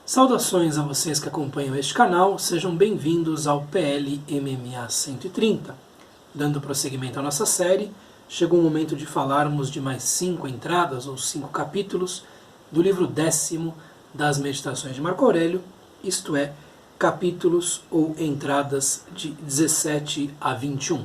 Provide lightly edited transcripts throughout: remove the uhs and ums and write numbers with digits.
Saudações a vocês que acompanham este canal, sejam bem-vindos ao PL MMA 130. Dando prosseguimento à nossa série, chegou o momento de falarmos de mais 5 entradas ou 5 capítulos do livro 10º das Meditações de Marco Aurélio, isto é, capítulos ou entradas de 17 a 21.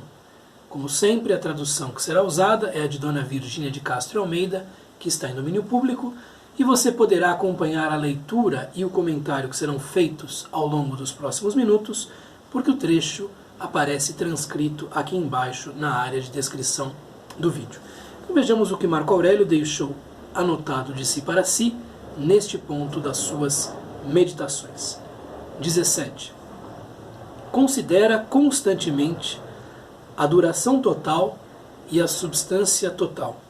Como sempre, a tradução que será usada é a de Dona Virgínia de Castro Almeida, que está em domínio público, e você poderá acompanhar a leitura e o comentário que serão feitos ao longo dos próximos minutos, porque o trecho aparece transcrito aqui embaixo na área de descrição do vídeo. Então vejamos o que Marco Aurélio deixou anotado de si para si neste ponto das suas meditações. 17. Considera constantemente a duração total e a substância total.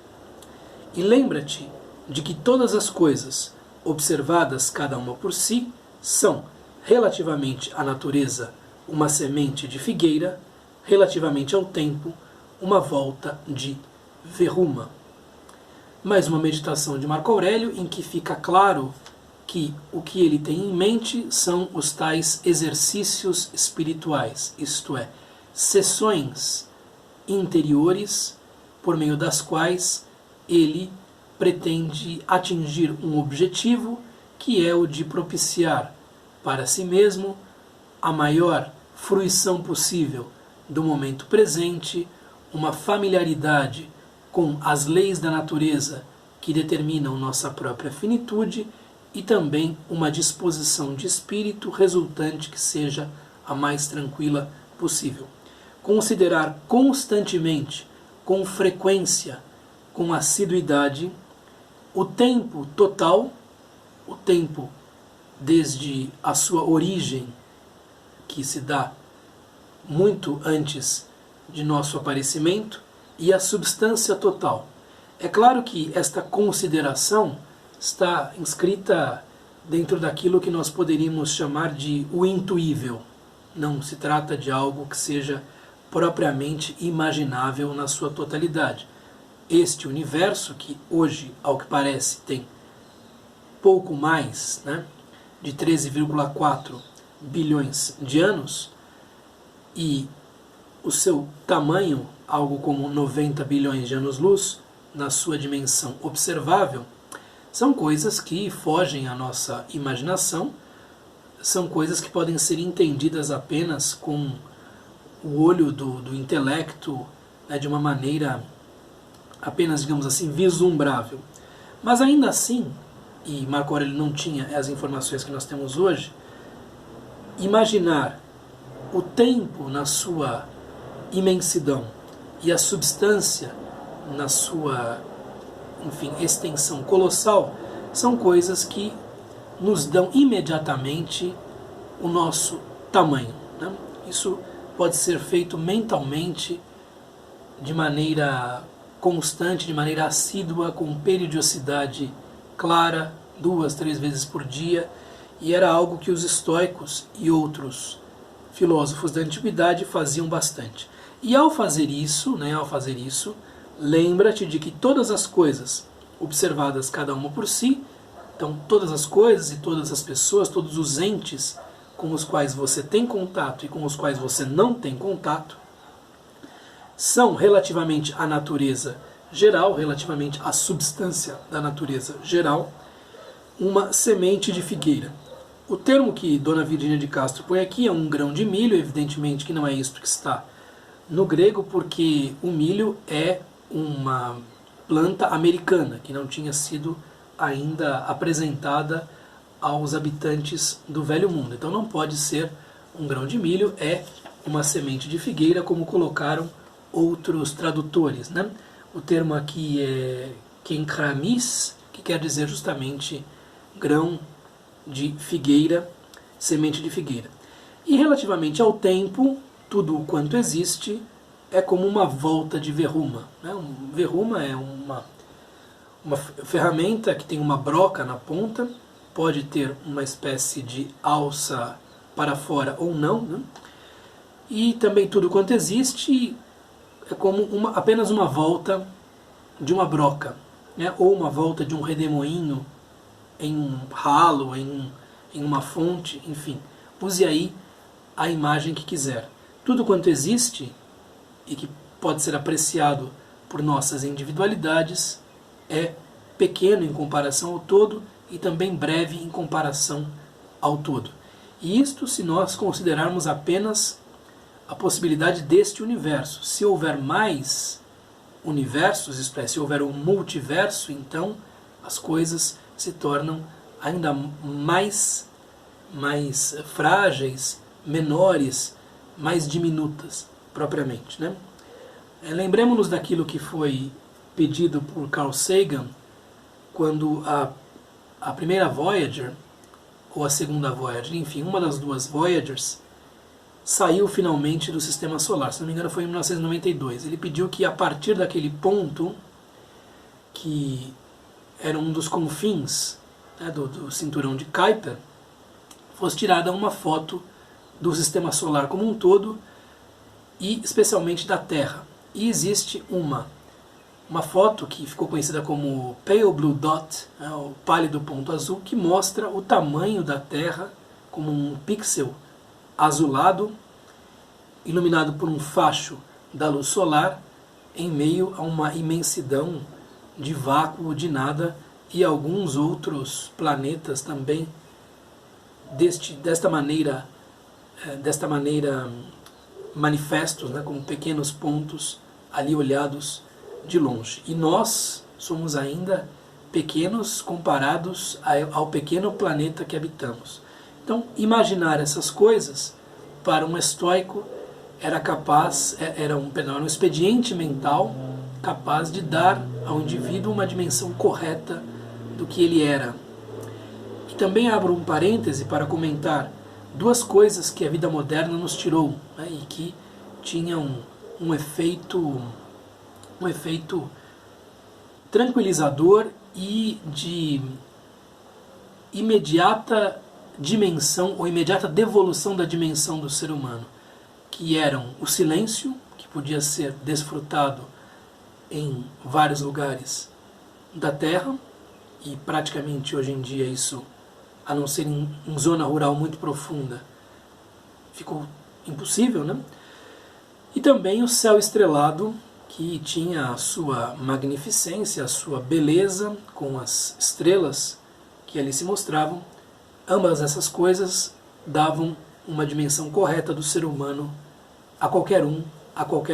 E lembra-te de que todas as coisas, observadas cada uma por si, são, relativamente à natureza, uma semente de figueira, relativamente ao tempo, uma volta de verruma. Mais uma meditação de Marco Aurélio em que fica claro que o que ele tem em mente são os tais exercícios espirituais, isto é, sessões interiores por meio das quais ele pretende atingir um objetivo que é o de propiciar para si mesmo a maior fruição possível do momento presente, uma familiaridade com as leis da natureza que determinam nossa própria finitude e também uma disposição de espírito resultante que seja a mais tranquila possível. Considerar constantemente, com frequência, com assiduidade, o tempo total, o tempo desde a sua origem, que se dá muito antes de nosso aparecimento, e a substância total. É claro que esta consideração está inscrita dentro daquilo que nós poderíamos chamar de o intuível. Não se trata de algo que seja propriamente imaginável na sua totalidade. Este universo, que hoje, ao que parece, tem pouco mais de 13,4 bilhões de anos, e o seu tamanho, algo como 90 bilhões de anos-luz, na sua dimensão observável, são coisas que fogem à nossa imaginação, são coisas que podem ser entendidas apenas com o olho do intelecto, de uma maneira apenas, digamos assim, vislumbrável. Mas ainda assim, e Marco Aurélio não tinha as informações que nós temos hoje, imaginar o tempo na sua imensidão e a substância na sua, extensão colossal, são coisas que nos dão imediatamente o nosso tamanho. Isso pode ser feito mentalmente, de maneira constante, de maneira assídua, com periodicidade clara, 2, 3 vezes por dia, e era algo que os estoicos e outros filósofos da antiguidade faziam bastante. E ao fazer isso, lembra-te de que todas as coisas, observadas cada uma por si, então todas as coisas e todas as pessoas, todos os entes com os quais você tem contato e com os quais você não tem contato, são relativamente à natureza geral, relativamente à substância da natureza geral, uma semente de figueira. O termo que Dona Virgínia de Castro põe aqui é um grão de milho, evidentemente que não é isto que está no grego, porque o milho é uma planta americana, que não tinha sido ainda apresentada aos habitantes do Velho Mundo. Então não pode ser um grão de milho, é uma semente de figueira, como colocaram outros tradutores. O termo aqui é kenkramis, que quer dizer justamente grão de figueira, semente de figueira. E relativamente ao tempo, tudo o quanto existe é como uma volta de verruma. Verruma é uma ferramenta que tem uma broca na ponta, pode ter uma espécie de alça para fora ou não, e também tudo quanto existe é como apenas uma volta de uma broca, ou uma volta de um redemoinho em um ralo, em em uma fonte, enfim. Use aí a imagem que quiser. Tudo quanto existe e que pode ser apreciado por nossas individualidades é pequeno em comparação ao todo e também breve em comparação ao todo. E isto se nós considerarmos apenas a possibilidade deste universo. Se houver mais universos, isto é, se houver um multiverso, então as coisas se tornam ainda mais frágeis, menores, mais diminutas propriamente, né? Lembremos-nos daquilo que foi pedido por Carl Sagan quando a primeira Voyager, ou a segunda Voyager, enfim, uma das duas Voyagers, saiu finalmente do Sistema Solar. Se não me engano foi em 1992. Ele pediu que a partir daquele ponto, que era um dos confins, né, do cinturão de Kuiper, fosse tirada uma foto do Sistema Solar como um todo e especialmente da Terra. E existe uma foto que ficou conhecida como Pale Blue Dot, né, o pálido ponto azul, que mostra o tamanho da Terra como um pixel azulado, iluminado por um facho da luz solar, em meio a uma imensidão de vácuo, de nada, e alguns outros planetas também desta maneira manifestos, né, como pequenos pontos ali olhados de longe. E nós somos ainda pequenos comparados ao pequeno planeta que habitamos. Então, imaginar essas coisas para um estoico era um expediente mental capaz de dar ao indivíduo uma dimensão correta do que ele era. E também abro um parêntese para comentar duas coisas que a vida moderna nos tirou, né, e que tinham um efeito tranquilizador e de imediata dimensão ou imediata devolução da dimensão do ser humano, que eram o silêncio, que podia ser desfrutado em vários lugares da Terra, e praticamente hoje em dia isso, a não ser em zona rural muito profunda, ficou impossível, né? E também o céu estrelado, que tinha a sua magnificência, a sua beleza, com as estrelas que ali se mostravam. Ambas essas coisas davam uma dimensão correta do ser humano a qualquer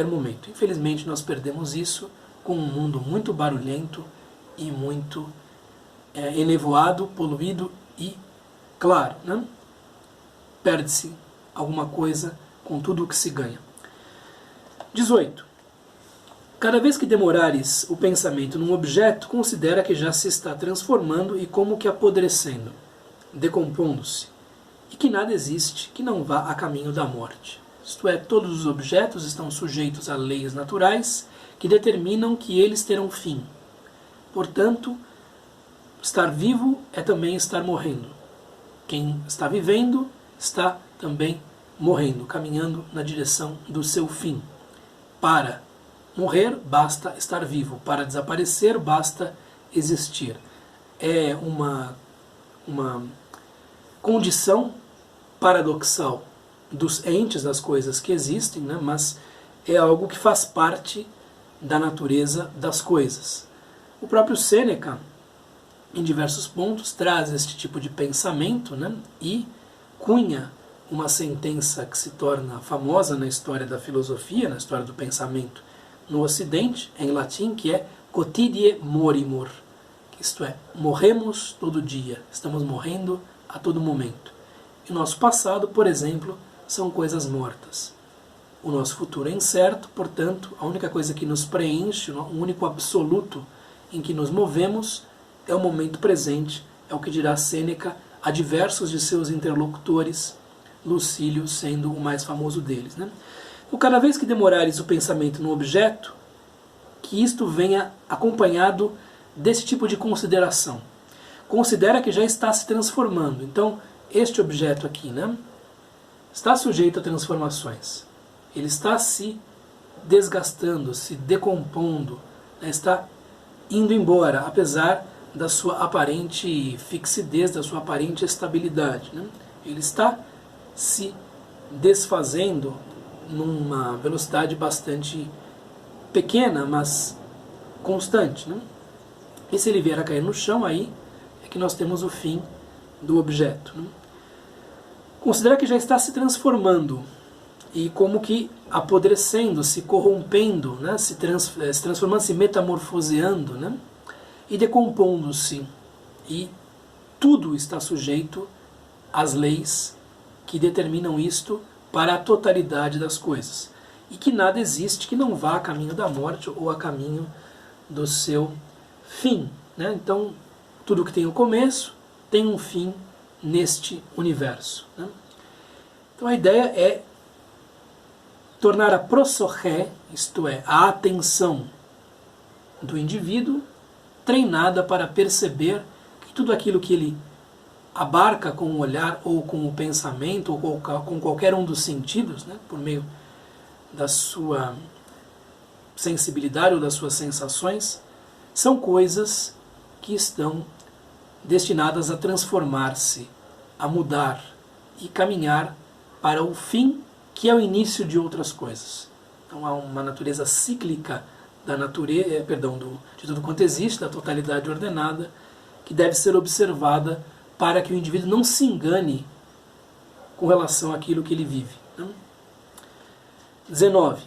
momento. Infelizmente nós perdemos isso com um mundo muito barulhento e muito enevoado, poluído e claro, né? Perde-se alguma coisa com tudo o que se ganha. 18. Cada vez que demorares o pensamento num objeto, considera que já se está transformando e como que apodrecendo, decompondo-se, e que nada existe que não vá a caminho da morte. Isto é, todos os objetos estão sujeitos a leis naturais que determinam que eles terão fim. Portanto, estar vivo é também estar morrendo. Quem está vivendo está também morrendo, caminhando na direção do seu fim. Para morrer, basta estar vivo. Para desaparecer, basta existir. É uma condição paradoxal dos entes, das coisas que existem, né? Mas é algo que faz parte da natureza das coisas. O próprio Sêneca, em diversos pontos, traz este tipo de pensamento, né? E cunha uma sentença que se torna famosa na história da filosofia, na história do pensamento no Ocidente, em latim, que é quotidie morimur, isto é, morremos todo dia, estamos morrendo a todo momento. E o nosso passado, por exemplo, são coisas mortas. O nosso futuro é incerto, portanto, a única coisa que nos preenche, o único absoluto em que nos movemos é o momento presente, é o que dirá Sêneca a diversos de seus interlocutores, Lucílio sendo o mais famoso deles, né? Então, cada vez que demorares o pensamento no objeto, que isto venha acompanhado desse tipo de consideração. Considera que já está se transformando. Então, este objeto aqui, né, está sujeito a transformações. Ele está se desgastando, se decompondo, né, está indo embora, apesar da sua aparente fixidez, da sua aparente estabilidade, né? Ele está se desfazendo numa velocidade bastante pequena, mas constante, né? E se ele vier a cair no chão, aí é que nós temos o fim do objeto, né? Considera que já está se transformando e como que apodrecendo, se corrompendo, né? se transformando, se metamorfoseando, né? E decompondo-se. E tudo está sujeito às leis que determinam isto para a totalidade das coisas. E que nada existe que não vá a caminho da morte ou a caminho do seu fim, né? Então, tudo que tem um começo tem um fim neste universo, né? Então a ideia é tornar a prosorré, isto é, a atenção do indivíduo, treinada para perceber que tudo aquilo que ele abarca com o olhar ou com o pensamento ou com qualquer um dos sentidos, né, por meio da sua sensibilidade ou das suas sensações, são coisas que estão destinadas a transformar-se, a mudar e caminhar para o fim, que é o início de outras coisas. Então há uma natureza cíclica da natureza, de tudo quanto existe, da totalidade ordenada, que deve ser observada para que o indivíduo não se engane com relação àquilo que ele vive, né? 19.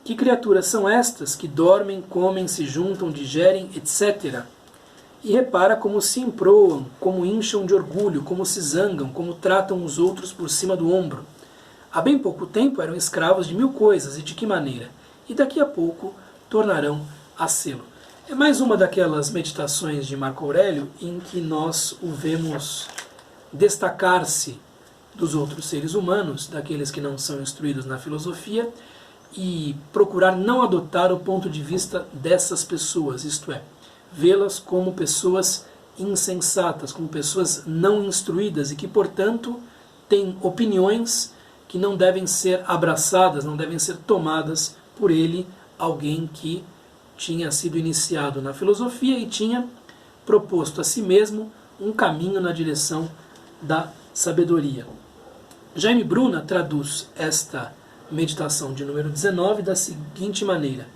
Que criaturas são estas que dormem, comem, se juntam, digerem, etc., e repara como se emproam, como incham de orgulho, como se zangam, como tratam os outros por cima do ombro. Há bem pouco tempo eram escravos de 1000 coisas, e de que maneira? E daqui a pouco tornarão a sê-lo. É mais uma daquelas meditações de Marco Aurélio em que nós o vemos destacar-se dos outros seres humanos, daqueles que não são instruídos na filosofia, e procurar não adotar o ponto de vista dessas pessoas, isto é, vê-las como pessoas insensatas, como pessoas não instruídas e que, portanto, têm opiniões que não devem ser abraçadas, não devem ser tomadas por ele, alguém que tinha sido iniciado na filosofia e tinha proposto a si mesmo um caminho na direção da sabedoria. Jaime Bruna traduz esta meditação de número 19 da seguinte maneira: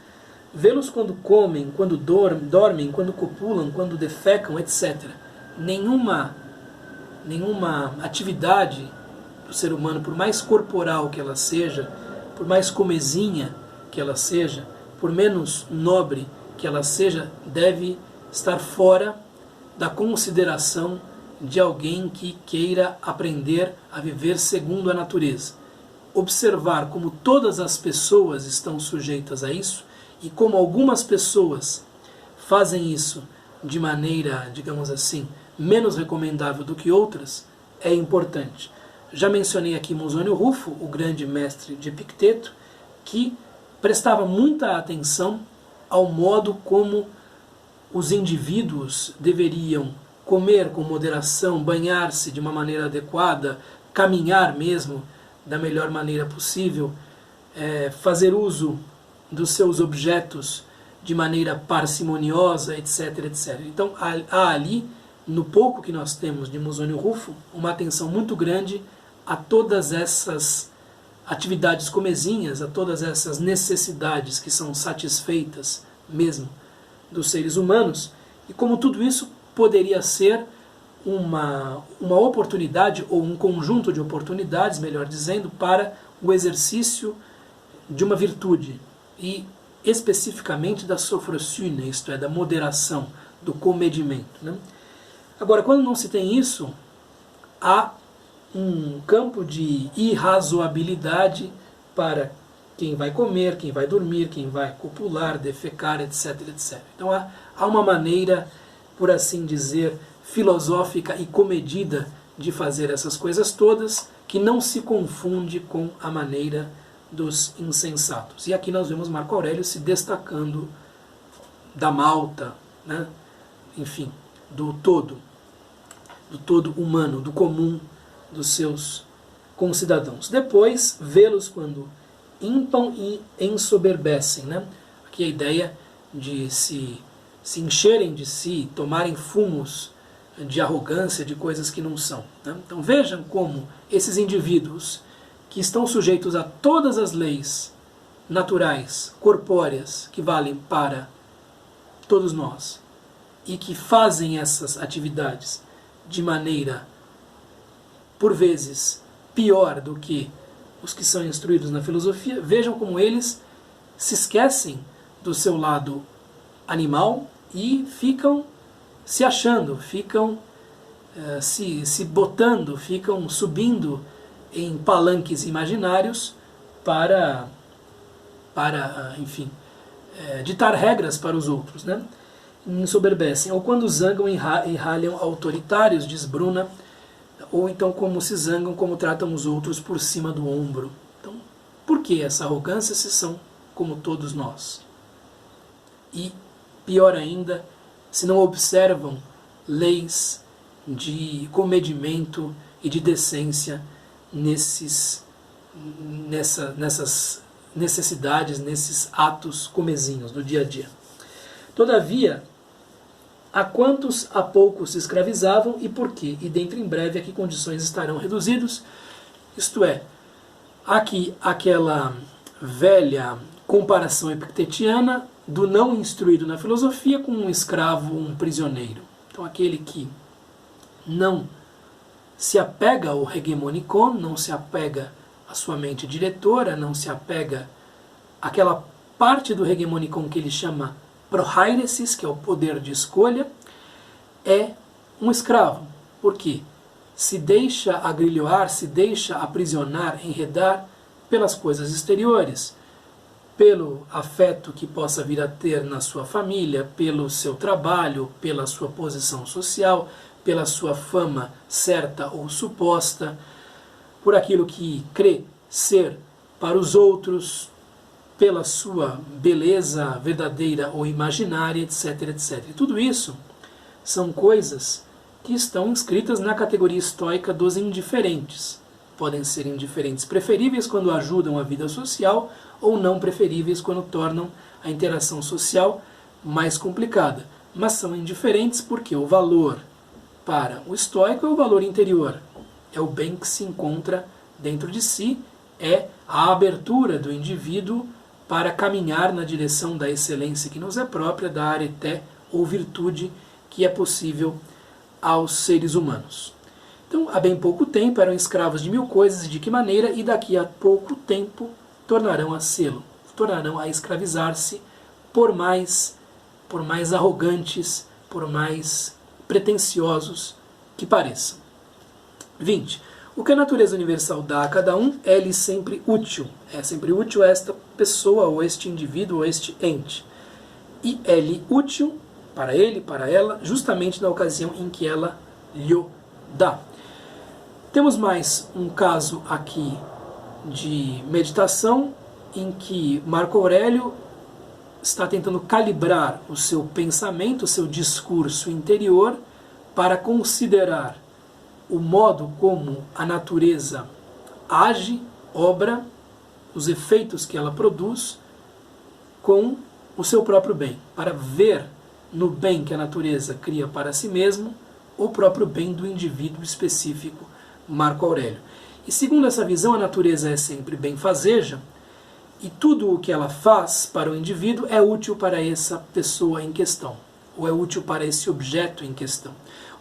vê-los quando comem, quando dormem, quando copulam, quando defecam, etc. Nenhuma atividade do ser humano, por mais corporal que ela seja, por mais comezinha que ela seja, por menos nobre que ela seja, deve estar fora da consideração de alguém que queira aprender a viver segundo a natureza. Observar como todas as pessoas estão sujeitas a isso e como algumas pessoas fazem isso de maneira, digamos assim, menos recomendável do que outras, é importante. Já mencionei aqui Musônio Rufo, o grande mestre de Epicteto, que prestava muita atenção ao modo como os indivíduos deveriam comer com moderação, banhar-se de uma maneira adequada, caminhar mesmo da melhor maneira possível, fazer uso dos seus objetos de maneira parcimoniosa, etc, etc. Então há ali, no pouco que nós temos de Musônio Rufo, uma atenção muito grande a todas essas atividades comezinhas, a todas essas necessidades que são satisfeitas mesmo dos seres humanos, e como tudo isso poderia ser uma oportunidade, ou um conjunto de oportunidades, melhor dizendo, para o exercício de uma virtude, e especificamente da sofrosune, isto é, da moderação, do comedimento, né? Agora, quando não se tem isso, há um campo de irrazoabilidade para quem vai comer, quem vai dormir, quem vai copular, defecar, etc, etc. Então há uma maneira, por assim dizer, filosófica e comedida de fazer essas coisas todas, que não se confunde com a maneira dos insensatos. E aqui nós vemos Marco Aurélio se destacando da malta, né? Enfim, do todo humano, do comum dos seus concidadãos. Depois, vê-los quando impam e ensoberbecem, né? Aqui a ideia de se se encherem de si, tomarem fumos de arrogância, de coisas que não são. Né? Então vejam como esses indivíduos que estão sujeitos a todas as leis naturais, corpóreas, que valem para todos nós, e que fazem essas atividades de maneira, por vezes, pior do que os que são instruídos na filosofia, vejam como eles se esquecem do seu lado animal e ficam se achando, ficam se botando, ficam subindo em palanques imaginários para enfim, ditar regras para os outros, né? Ensoberbecem, ou quando zangam e ralham autoritários, diz Bruna, ou então como se zangam, como tratam os outros por cima do ombro. Então, por que essa arrogância se são como todos nós? E, pior ainda, se não observam leis de comedimento e de decência nessas necessidades, nesses atos comezinhos do dia a dia. Todavia, a quantos a poucos se escravizavam e por quê? E dentro em breve a que condições estarão reduzidos? Isto é, aqui aquela velha comparação epictetiana do não instruído na filosofia com um escravo, um prisioneiro. Então aquele que não se apega ao hegemonicon, não se apega à sua mente diretora, não se apega àquela parte do hegemonicon que ele chama prohairesis, que é o poder de escolha, é um escravo. Por quê? Se deixa agrilhoar, se deixa aprisionar, enredar pelas coisas exteriores, pelo afeto que possa vir a ter na sua família, pelo seu trabalho, pela sua posição social, pela sua fama certa ou suposta, por aquilo que crê ser para os outros, pela sua beleza verdadeira ou imaginária, etc, etc. E tudo isso são coisas que estão inscritas na categoria estoica dos indiferentes. Podem ser indiferentes preferíveis quando ajudam a vida social ou não preferíveis quando tornam a interação social mais complicada. Mas são indiferentes porque o valor para o estoico é o valor interior. É o bem que se encontra dentro de si, é a abertura do indivíduo para caminhar na direção da excelência que nos é própria, da areté ou virtude que é possível aos seres humanos. Então, há bem pouco tempo eram escravos de mil coisas e de que maneira, e daqui a pouco tempo tornarão a sê-lo, tornarão a escravizar-se por mais arrogantes, por mais pretensiosos que pareçam. 20. O que a natureza universal dá a cada um é-lhe sempre útil. É sempre útil a esta pessoa, ou este indivíduo, ou este ente. E é-lhe útil para ele, para ela, justamente na ocasião em que ela lhe dá. Temos mais um caso aqui de meditação em que Marco Aurélio está tentando calibrar o seu pensamento, o seu discurso interior para considerar o modo como a natureza age, obra, os efeitos que ela produz com o seu próprio bem, para ver no bem que a natureza cria para si mesmo o próprio bem do indivíduo específico, Marco Aurélio. E segundo essa visão, a natureza é sempre benfazeja e tudo o que ela faz para o indivíduo é útil para essa pessoa em questão, ou é útil para esse objeto em questão.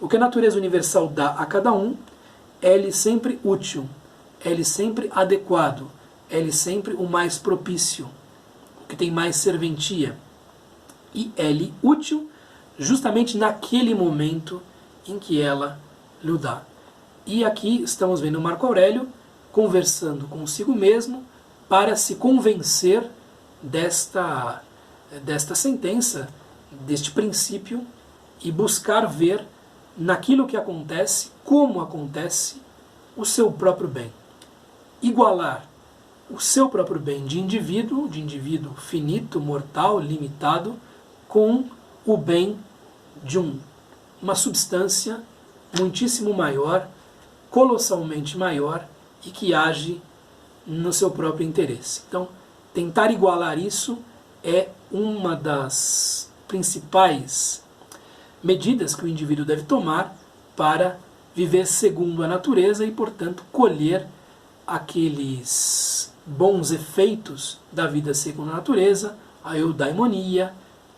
O que a natureza universal dá a cada um é-lhe sempre útil, é-lhe sempre adequado, é-lhe sempre o mais propício, o que tem mais serventia. E é-lhe útil justamente naquele momento em que ela lhe dá. E aqui estamos vendo Marco Aurélio conversando consigo mesmo para se convencer desta sentença, deste princípio, e buscar ver naquilo que acontece, como acontece, o seu próprio bem. Igualar o seu próprio bem de indivíduo finito, mortal, limitado, com o bem de uma substância muitíssimo maior, colossalmente maior e que age no seu próprio interesse. Então, tentar igualar isso é uma das principais medidas que o indivíduo deve tomar para viver segundo a natureza e, portanto, colher aqueles bons efeitos da vida segundo a natureza, a eudaimonia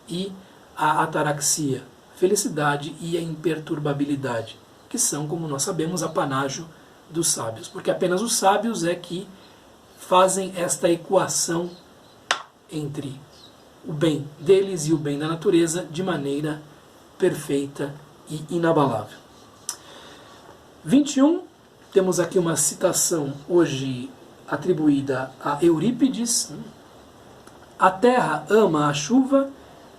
e a ataraxia, felicidade e a imperturbabilidade, que são, como nós sabemos, apanágio dos sábios, porque apenas os sábios é que fazem esta equação entre o bem deles e o bem da natureza de maneira perfeita e inabalável. 21, temos aqui uma citação hoje atribuída a Eurípides. A terra ama a chuva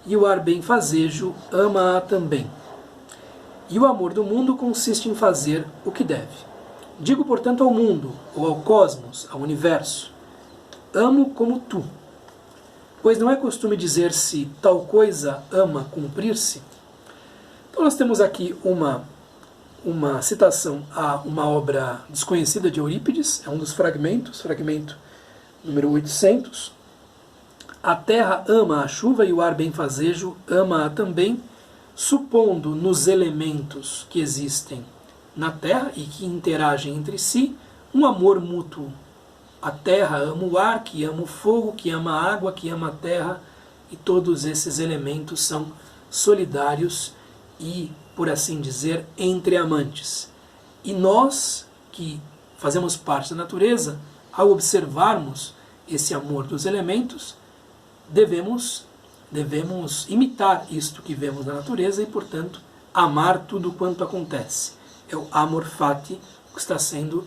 e o ar benfazejo ama-a também. E o amor do mundo consiste em fazer o que deve. Digo, portanto, ao mundo, ou ao cosmos, ao universo, amo como tu. Pois não é costume dizer-se tal coisa ama cumprir-se? Então nós temos aqui uma citação a uma obra desconhecida de Eurípides, é um dos fragmentos, fragmento número 800. A terra ama a chuva e o ar benfazejo ama-a também, supondo nos elementos que existem na terra e que interagem entre si um amor mútuo. A terra ama o ar, que ama o fogo, que ama a água, que ama a terra, e todos esses elementos são solidários e, por assim dizer, entre amantes. E nós, que fazemos parte da natureza, ao observarmos esse amor dos elementos, devemos imitar isto que vemos na natureza e, portanto, amar tudo quanto acontece. É o amor fati que está sendo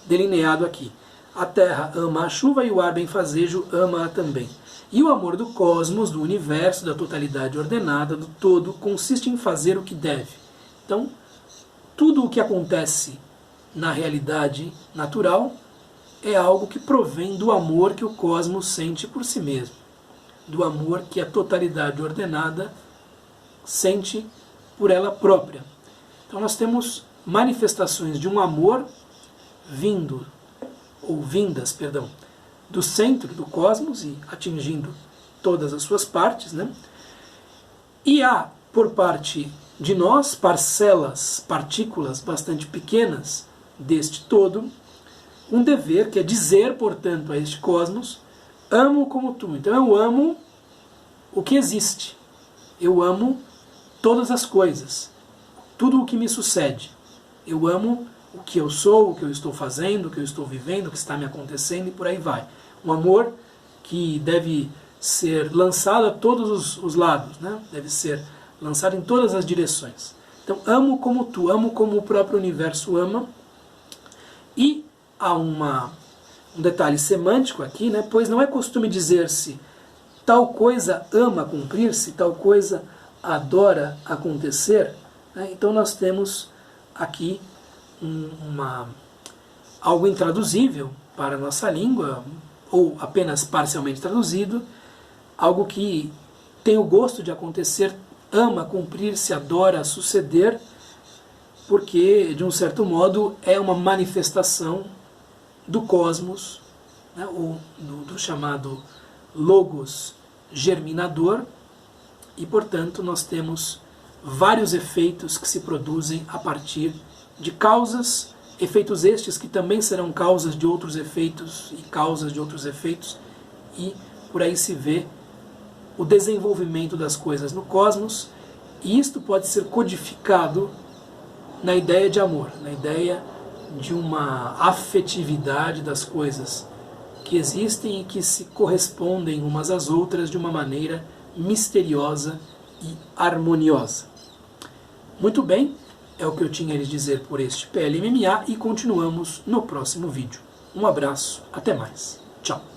delineado aqui. A terra ama a chuva e o ar benfazejo ama-a também. E o amor do cosmos, do universo, da totalidade ordenada, do todo, consiste em fazer o que deve. Então, tudo o que acontece na realidade natural é algo que provém do amor que o cosmos sente por si mesmo, do amor que a totalidade ordenada sente por ela própria. Então nós temos manifestações de um amor vindas, do centro do cosmos e atingindo todas as suas partes, né? E há, por parte de nós, partículas bastante pequenas deste todo, um dever que é dizer, portanto, a este cosmos: amo como tu. Então eu amo o que existe. Eu amo todas as coisas. Tudo o que me sucede. Eu amo o que eu sou, o que eu estou fazendo, o que eu estou vivendo, o que está me acontecendo e por aí vai. Um amor que deve ser lançado a todos os lados, né? Deve ser lançado em todas as direções. Então, amo como tu, amo como o próprio universo ama. E há um detalhe semântico aqui, né? Pois não é costume dizer-se tal coisa ama cumprir-se, tal coisa adora acontecer. Né? Então nós temos aqui algo intraduzível para a nossa língua, ou apenas parcialmente traduzido, algo que tem o gosto de acontecer, ama cumprir-se, adora suceder, porque, de um certo modo, é uma manifestação do cosmos, né, ou do chamado logos germinador, e, portanto, nós temos vários efeitos que se produzem a partir de causas, efeitos estes que também serão causas de outros efeitos e causas de outros efeitos, e por aí se vê o desenvolvimento das coisas no cosmos, e isto pode ser codificado na ideia de amor, na ideia de uma afetividade das coisas que existem e que se correspondem umas às outras de uma maneira misteriosa e harmoniosa. Muito bem, é o que eu tinha a lhes dizer por este PLMMA e continuamos no próximo vídeo. Um abraço, até mais. Tchau.